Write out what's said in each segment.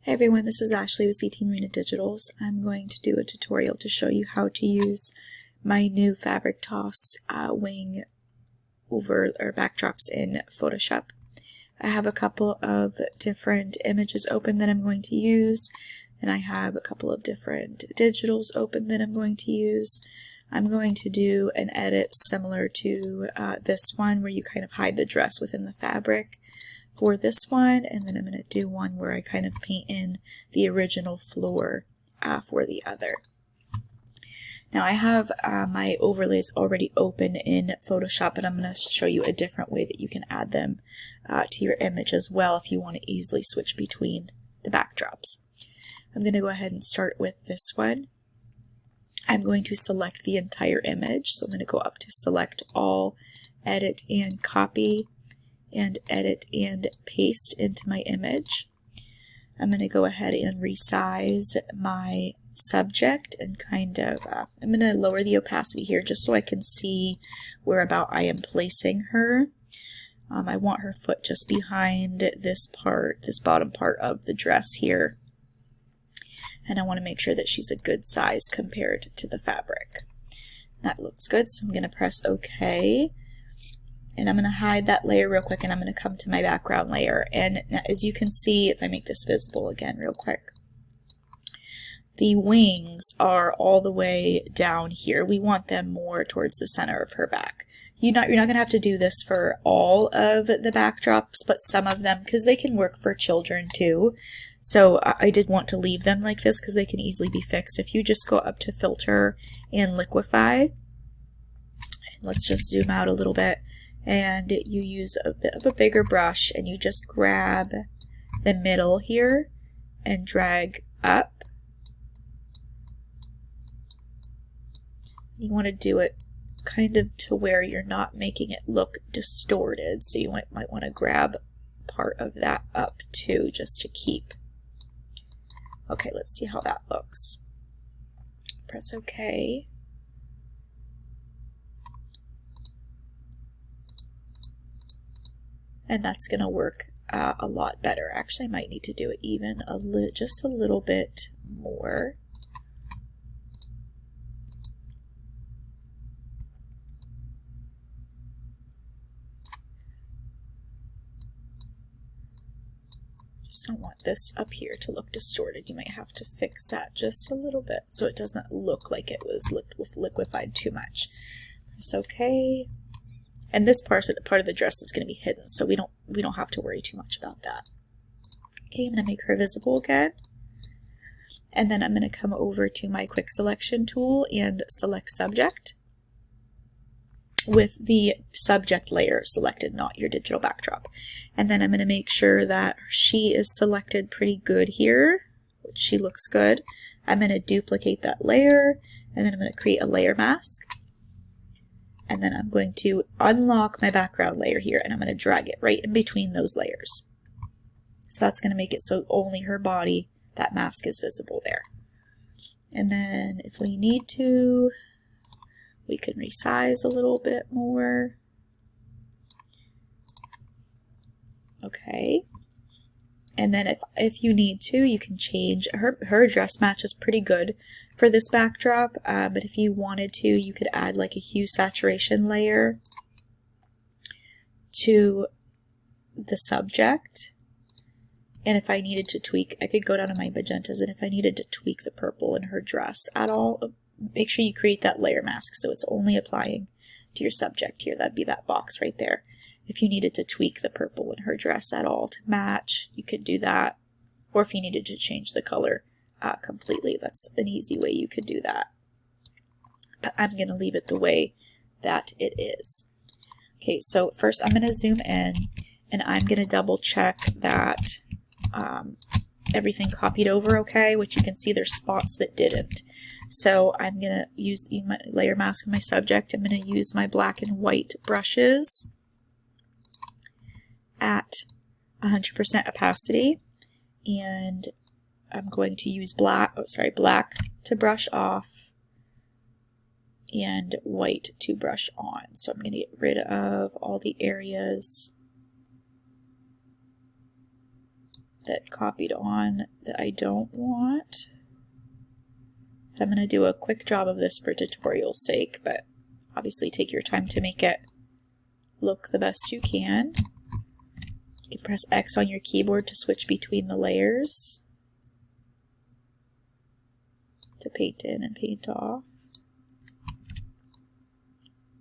Hey everyone, this is Ashley with C Marina Digitals. I'm going to do a tutorial to show you how to use my new fabric toss wing over or backdrops in Photoshop. I have a couple of different images open that I'm going to use, and I have a couple of different digitals open that I'm going to use. I'm going to do an edit similar to this one where you kind of hide the dress within the fabric for this one, and then I'm going to do one where I kind of paint in the original floor for the other. Now I have my overlays already open in Photoshop, but I'm going to show you a different way that you can add them to your image as well if you want to easily switch between the backdrops. I'm going to go ahead and start with this one. I'm going to select the entire image, so I'm going to go up to Select All, Edit and Copy, and edit and paste into my image. I'm going to go ahead and resize my subject and kind of, I'm going to lower the opacity here just so I can see where about I am placing her. I want her foot just behind this part, this bottom part of the dress here. And I want to make sure that she's a good size compared to the fabric. That looks good, so I'm going to press OK. And I'm going to hide that layer real quick, and I'm going to come to my background layer. And as you can see, if I make this visible again real quick, the wings are all the way down here. We want them more towards the center of her back. You're not going to have to do this for all of the backdrops, but some of them, because they can work for children too. So I did want to leave them like this because they can easily be fixed. If you just go up to Filter and Liquify, let's just zoom out a little bit, and you use a bit of a bigger brush and you just grab the middle here and drag up. You want to do it kind of to where you're not making it look distorted, so you might want to grab part of that up too, just to keep. Okay, let's see how that looks. Press OK. And that's going to work a lot better. Actually, I might need to do it even just a little bit more. Just don't want this up here to look distorted. You might have to fix that just a little bit so it doesn't look like it was liquefied too much. It's okay. And this part of the dress is going to be hidden, so we don't have to worry too much about that. Okay, I'm going to make her visible again. And then I'm going to come over to my quick selection tool and select subject with the subject layer selected, not your digital backdrop. And then I'm going to make sure that she is selected pretty good here, which she looks good. I'm going to duplicate that layer, and then I'm going to create a layer mask. And then I'm going to unlock my background layer here, and I'm going to drag it right in between those layers. So that's going to make it so only her body, that mask, is visible there. And then if we need to, we can resize a little bit more. Okay. And then if you need to, you can change her dress match is pretty good for this backdrop, but if you wanted to, you could add like a hue saturation layer to the subject. And if I needed to tweak, I could go down to my magentas, and if I needed to tweak the purple in her dress at all, make sure you create that layer mask so it's only applying to your subject here. That'd be that box right there. If you needed to tweak the purple in her dress at all to match, you could do that. Or if you needed to change the color completely, that's an easy way you could do that. But I'm going to leave it the way that it is. Okay, so first I'm going to zoom in, and I'm going to double check that everything copied over okay, which you can see there's spots that didn't. So I'm going to use my layer mask in my subject. I'm going to use my black and white brushes at 100% opacity, and I'm going to use black to brush off and white to brush on. So I'm going to get rid of all the areas that copied on that I don't want. I'm going to do a quick job of this for tutorial's sake, but obviously take your time to make it look the best you can. You can press X on your keyboard to switch between the layers, to paint in and paint off.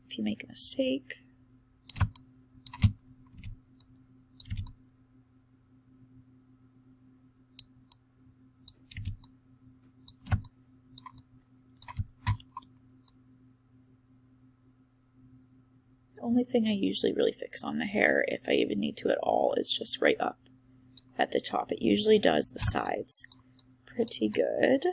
If you make a mistake, the only thing I usually really fix on the hair, if I even need to at all, is just right up at the top. It usually does the sides pretty good.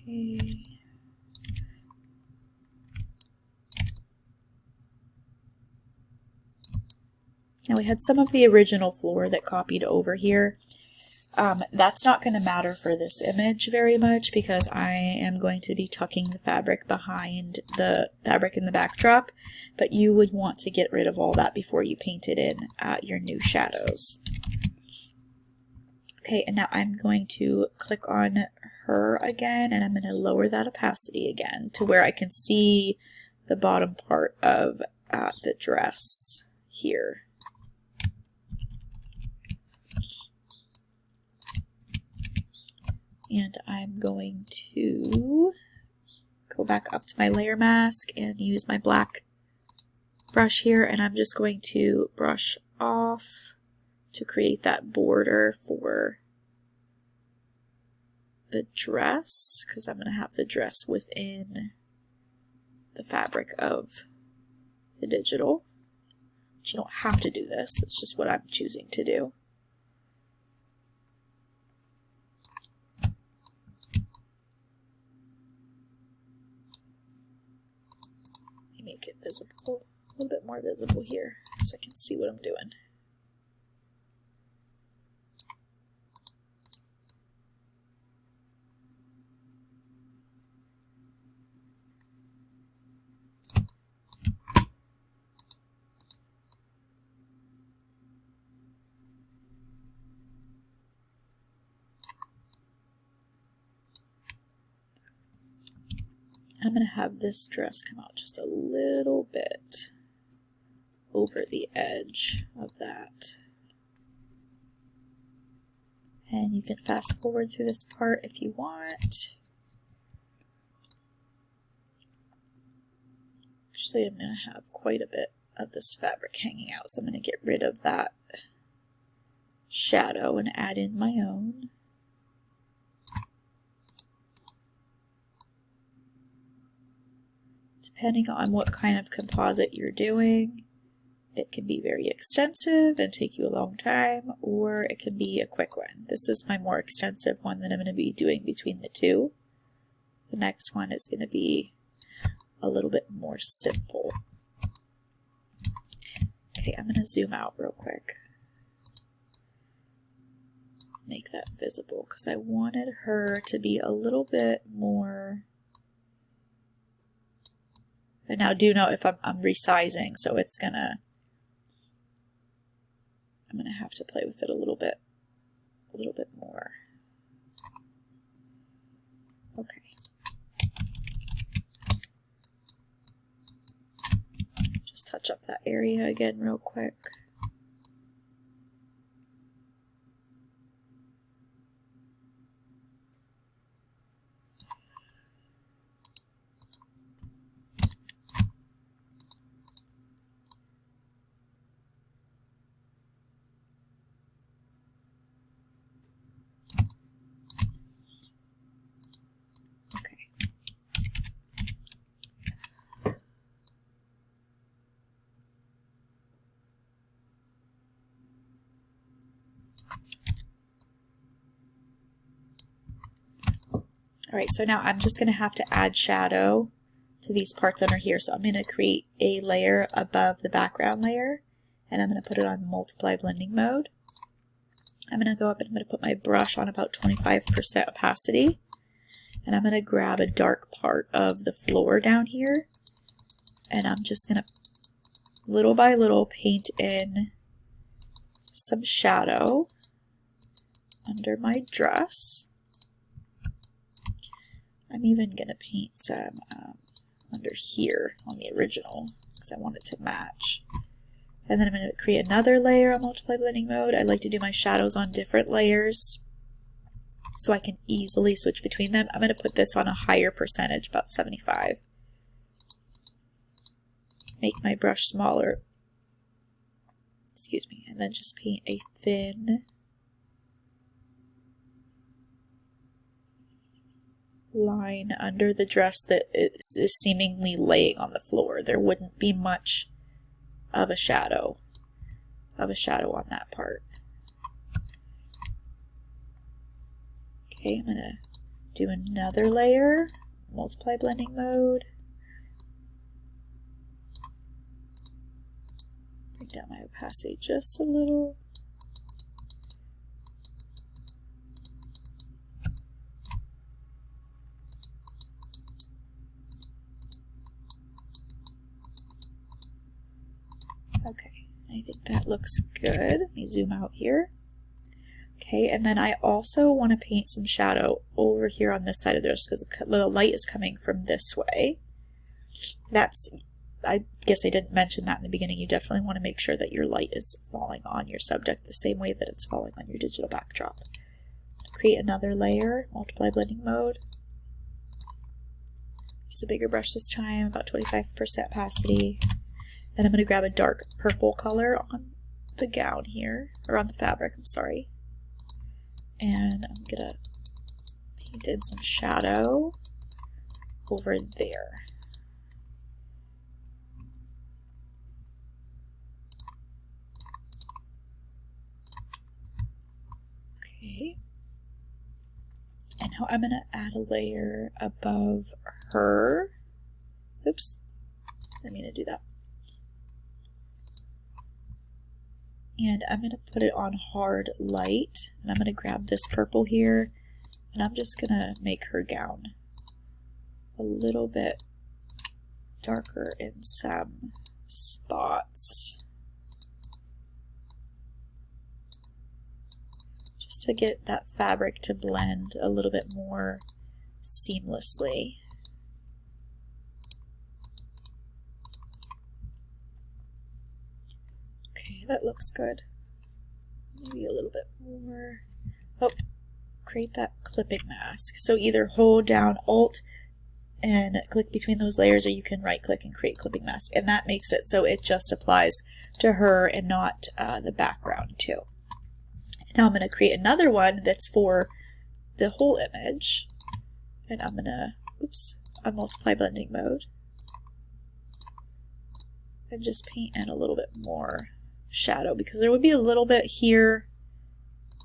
Okay. Now we had some of the original floor that copied over here. That's not going to matter for this image very much because I am going to be tucking the fabric behind the fabric in the backdrop, but you would want to get rid of all that before you paint it in your new shadows. Okay, and now I'm going to click on her again, and I'm going to lower that opacity again to where I can see the bottom part of the dress here. And I'm going to go back up to my layer mask and use my black brush here, and I'm just going to brush off to create that border for the dress, because I'm going to have the dress within the fabric of the digital. But you don't have to do this, that's just what I'm choosing to do. Make it visible, a little bit more visible here so I can see what I'm doing. I'm going to have this dress come out just a little bit over the edge of that. And you can fast forward through this part if you want. Actually, I'm going to have quite a bit of this fabric hanging out, so I'm going to get rid of that shadow and add in my own. Depending on what kind of composite you're doing, it can be very extensive and take you a long time, or it can be a quick one. This is my more extensive one that I'm going to be doing between the two. The next one is going to be a little bit more simple. Okay, I'm going to zoom out real quick. Make that visible because I wanted her to be a little bit more. And now do note if I'm resizing, so it's gonna, I'm gonna have to play with it a little bit more. Okay. Just touch up that area again real quick. Alright, so now I'm just going to have to add shadow to these parts under here. So I'm going to create a layer above the background layer, and I'm going to put it on multiply blending mode. I'm going to go up and I'm going to put my brush on about 25% opacity, and I'm going to grab a dark part of the floor down here, and I'm just going to little by little paint in some shadow under my dress. I'm even going to paint some under here on the original because I want it to match. And then I'm going to create another layer on multiply blending mode. I like to do my shadows on different layers so I can easily switch between them. I'm going to put this on a higher percentage, about 75. Make my brush smaller. Excuse me. And then just paint a thin line under the dress that is seemingly laying on the floor. There wouldn't be much of a shadow on that part. Okay, I'm gonna do another layer, multiply blending mode. Bring down my opacity just a little. Okay, I think that looks good. Let me zoom out here. Okay, and then I also want to paint some shadow over here on this side of this because the light is coming from this way. I guess I didn't mention that in the beginning. You definitely want to make sure that your light is falling on your subject the same way that it's falling on your digital backdrop. Create another layer, multiply blending mode. Use a bigger brush this time, about 25% opacity. Then I'm going to grab a dark purple color on the gown here, or on the fabric, I'm sorry. And I'm going to paint in some shadow over there. Okay. And now I'm going to add a layer above her. Oops, I didn't mean to do that. And I'm going to put it on hard light, and I'm going to grab this purple here, and I'm just going to make her gown a little bit darker in some spots, just to get that fabric to blend a little bit more seamlessly. That looks good. Maybe a little bit more. Oh, create that clipping mask. So either hold down Alt and click between those layers, or you can right click and create clipping mask. And that makes it so it just applies to her and not the background too. Now I'm going to create another one that's for the whole image. And I'm going to, oops, on multiply blending mode. And just paint in a little bit more shadow because there would be a little bit here.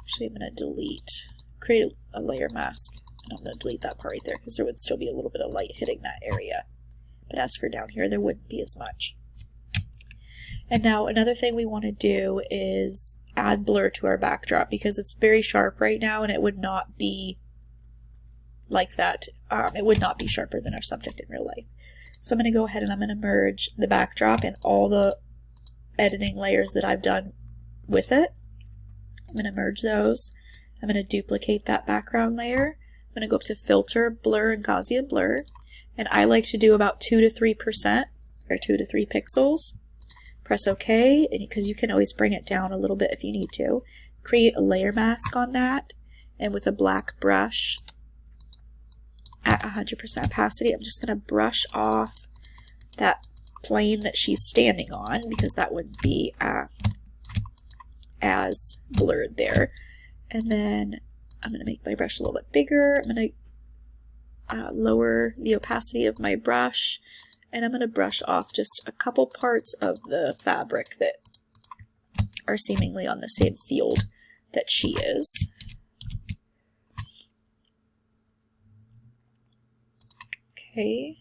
Actually, I'm going to create a layer mask, and I'm going to delete that part right there because there would still be a little bit of light hitting that area. But as for down here, there wouldn't be as much. And now another thing we want to do is add blur to our backdrop because it's very sharp right now, and it would not be like that. It would not be sharper than our subject in real life. So I'm going to go ahead and I'm going to merge the backdrop and all the editing layers that I've done with it. I'm going to merge those. I'm going to duplicate that background layer. I'm going to go up to Filter, Blur, and Gaussian Blur. And I like to do about 2 to 3%, or 2 to 3 pixels. Press OK, because you can always bring it down a little bit if you need to. Create a layer mask on that, and with a black brush at 100% opacity, I'm just going to brush off that plane that she's standing on because that wouldn't be as blurred there. And then I'm going to make my brush a little bit bigger. I'm going to lower the opacity of my brush, and I'm going to brush off just a couple parts of the fabric that are seemingly on the same field that she is. Okay,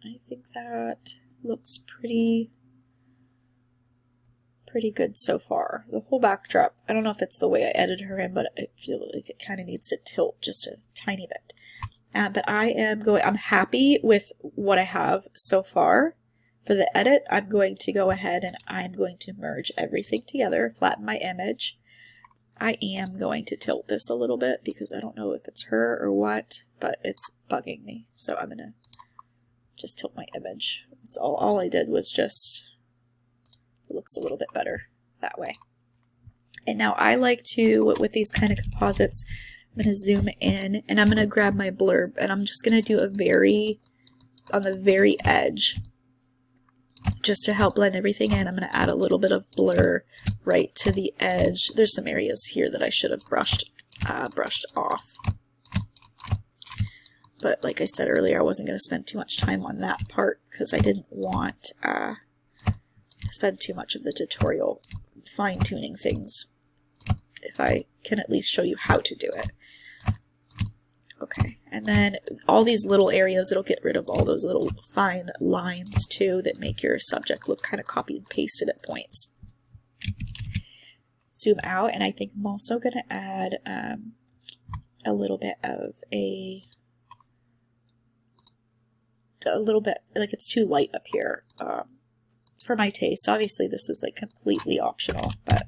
I think that looks pretty good so far. The whole backdrop, I don't know if it's the way I edited her in, but I feel like it kind of needs to tilt just a tiny bit. But I'm happy with what I have so far. For the edit, I'm going to go ahead and I'm going to merge everything together, flatten my image. I am going to tilt this a little bit because I don't know if it's her or what, but it's bugging me. So I'm going to just tilt my image. That's all I did was just, it looks a little bit better that way. And now I like to, with these kind of composites, I'm going to zoom in and I'm going to grab my blurb and I'm just going to do on the very edge, just to help blend everything in. I'm going to add a little bit of blur right to the edge. There's some areas here that I should have brushed off. But like I said earlier, I wasn't going to spend too much time on that part because I didn't want to spend too much of the tutorial fine-tuning things, if I can at least show you how to do it. Okay, and then all these little areas, it'll get rid of all those little fine lines too that make your subject look kind of copied and pasted at points. Zoom out, and I think I'm also going to add a little bit of a little bit, like it's too light up here for my taste. Obviously this is like completely optional, but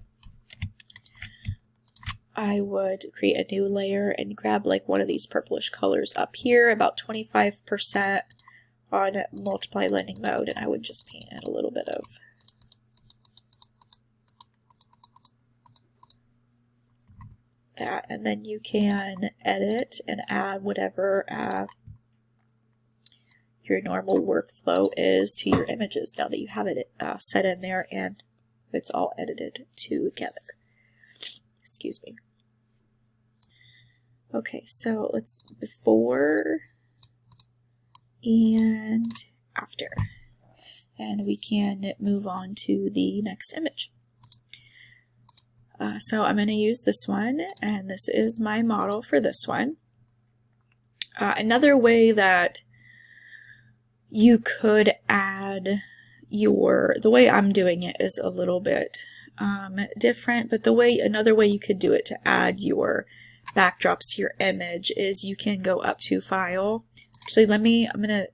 I would create a new layer and grab like one of these purplish colors up here, about 25% on multiply blending mode, and I would just paint in a little bit of that, and then you can edit and add whatever your normal workflow is to your images now that you have it set in there and it's all edited together. Excuse me. Okay, so let's before and after, and we can move on to the next image. So I'm going to use this one, and this is my model for this one. Another way that you could add the way I'm doing it is a little bit different, but another way you could do it to add your backdrops to your image is you can go up to File. Actually, I'm going to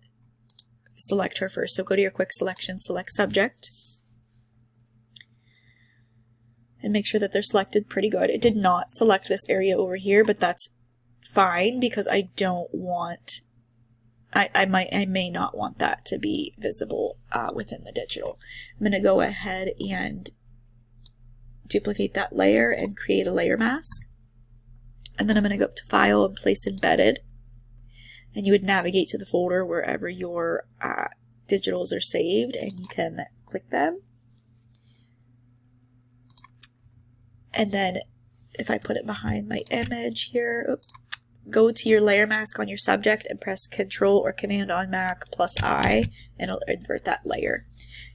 select her first. So go to your quick selection, select Subject, and make sure that they're selected pretty good. It did not select this area over here, but that's fine because I don't want, I may not want that to be visible within the digital. I'm going to go ahead and duplicate that layer and create a layer mask. And then I'm going to go up to File and Place Embedded. And you would navigate to the folder wherever your digitals are saved, and you can click them. And then if I put it behind my image here, go to your layer mask on your subject and press Control or Command on Mac +I, and it'll invert that layer.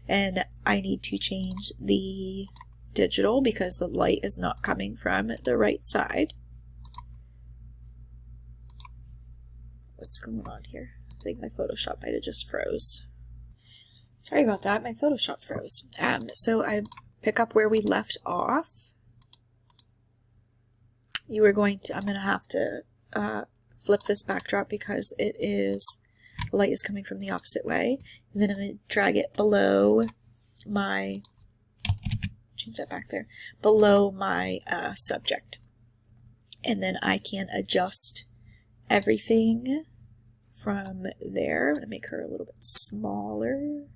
And I need to change the digital because the light is not coming from the right side. What's going on here? I think my Photoshop might have just froze. Sorry about that, my Photoshop froze. So I pick up where we left off. I'm going to have to flip this backdrop because the light is coming from the opposite way. And then I'm going to drag it below my, change that back there, below my subject. And then I can adjust everything from there. I'm going to make her a little bit smaller.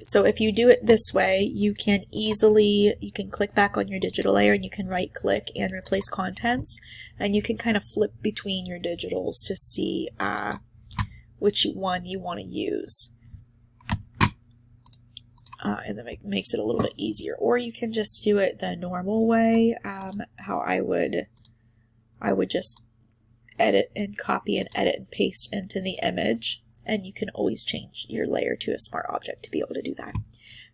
So if you do it this way, you can click back on your digital layer and you can right click and replace contents, and you can kind of flip between your digitals to see which one you want to use. And that makes it a little bit easier. Or you can just do it the normal way, how I would just edit and copy and edit and paste into the image. And you can always change your layer to a smart object to be able to do that.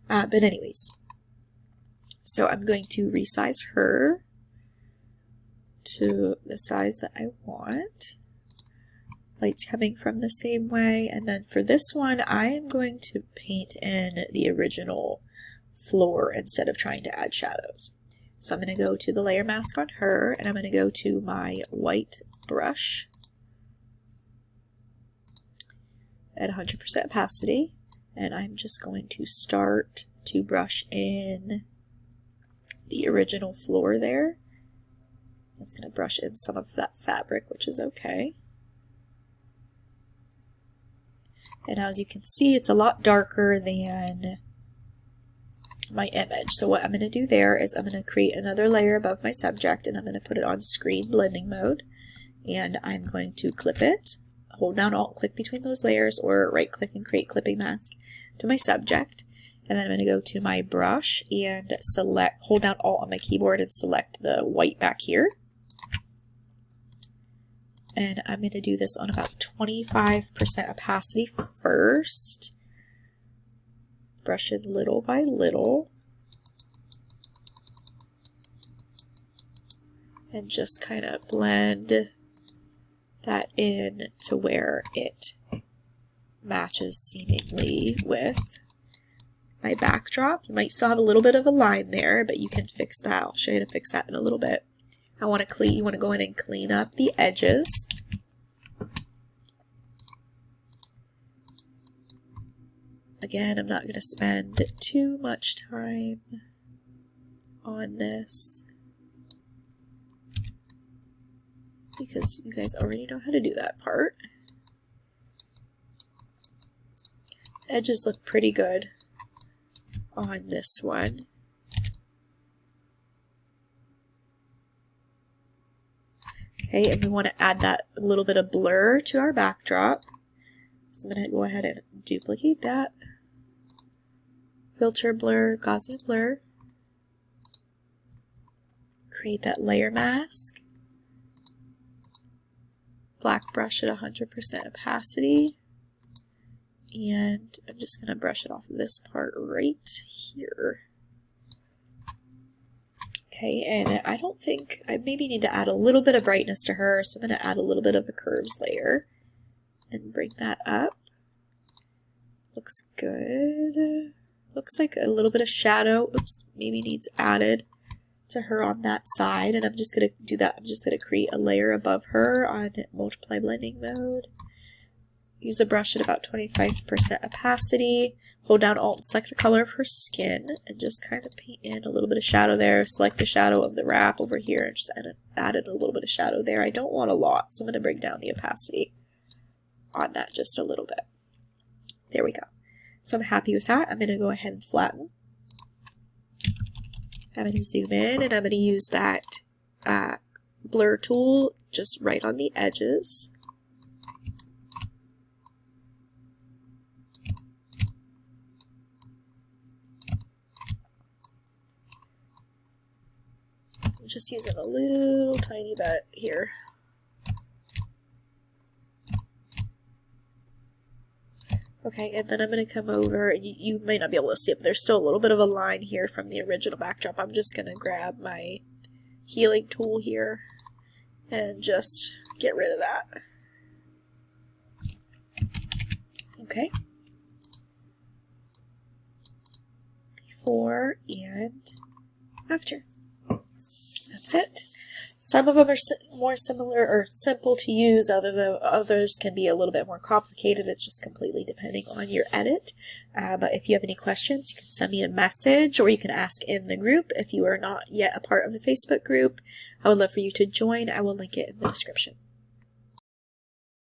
But anyways, so I'm going to resize her to the size that I want. Light's coming from the same way. And then for this one, I am going to paint in the original floor instead of trying to add shadows. So I'm going to go to the layer mask on her, and I'm going to go to my white brush at 100% opacity, and I'm just going to start to brush in the original floor there. It's going to brush in some of that fabric, which is okay. And as you can see, it's a lot darker than my image. So what I'm going to do there is I'm going to create another layer above my subject, and I'm going to put it on screen blending mode, and I'm going to clip it. Hold down Alt, click between those layers, or right click and create clipping mask to my subject. And then I'm going to go to my brush and select, hold down Alt on my keyboard and select the white back here. And I'm going to do this on about 25% opacity first. Brush it little by little. And just kind of blend that in to where it matches seemingly with my backdrop. You might still have a little bit of a line there, but you can fix that. I'll show you how to fix that in a little bit. You want to go in and clean up the edges. Again, I'm not going to spend too much time on this because you guys already know how to do that part. Edges look pretty good on this one. Okay, and we want to add that little bit of blur to our backdrop. So I'm going to go ahead and duplicate that. Filter blur, Gaussian blur. Create that layer mask. Black brush at 100% opacity. And I'm just going to brush it off of this part right here. Okay, and I don't think, I maybe need to add a little bit of brightness to her, so I'm going to add a little bit of a curves layer and bring that up. Looks good. Looks like a little bit of shadow, oops, maybe needs added to her on that side, and I'm just going to do that. I'm just going to create a layer above her on multiply blending mode. Use a brush at about 25% opacity. Hold down Alt and select the color of her skin and just kind of paint in a little bit of shadow there. Select the shadow of the wrap over here and just added a little bit of shadow there. I don't want a lot, so I'm going to bring down the opacity on that just a little bit. There we go. So I'm happy with that. I'm going to go ahead and flatten. I'm going to zoom in and I'm going to use that blur tool just right on the edges. I'm just using a little tiny bit here. Okay, and then I'm going to come over, and you might not be able to see it, but there's still a little bit of a line here from the original backdrop. I'm just going to grab my healing tool here and just get rid of that. Okay. Before and after. That's it. Some of them are more similar or simple to use, others can be a little bit more complicated. It's just completely depending on your edit. But if you have any questions, you can send me a message or you can ask in the group. If you are not yet a part of the Facebook group, I would love for you to join. I will link it in the description.